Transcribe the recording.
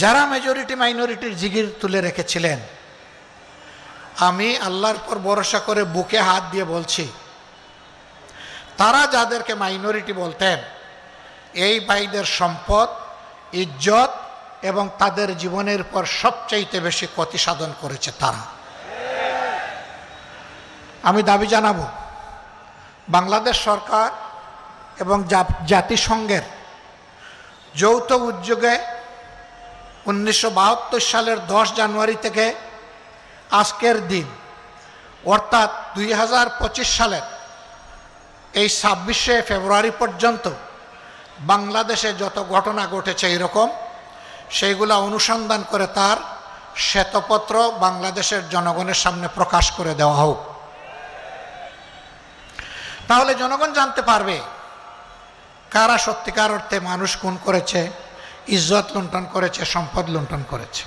যারা মেজরিটি মাইনরিটির জিগির তুলে রেখেছিলেন, আমি আল্লাহর পর ভরসা করে বুকে হাত দিয়ে বলছি, তারা যাদেরকে মাইনরিটি বলতেন, এই ভাইদের সম্পদ, ইজ্জত এবং তাদের জীবনের পর সবচাইতে বেশি ক্ষতি সাধন করেছে তারা। আমি দাবি জানাবো, বাংলাদেশ সরকার এবং জাতিসংঘের যৌথ উদ্যোগে 1972 সালের 10 জানুয়ারি থেকে আজকের দিন অর্থাৎ 2025 সালের এই 26শে ফেব্রুয়ারি পর্যন্ত বাংলাদেশে যত ঘটনা ঘটেছে এরকম, সেইগুলা অনুসন্ধান করে তার শ্বেতপত্র বাংলাদেশের জনগণের সামনে প্রকাশ করে দেওয়া হোক। তাহলে জনগণ জানতে পারবে কারা সত্যিকার অর্থে মানুষ খুন করেছে, ইজ্জত লুণ্ঠন করেছে, সম্পদ লুণ্ঠন করেছে।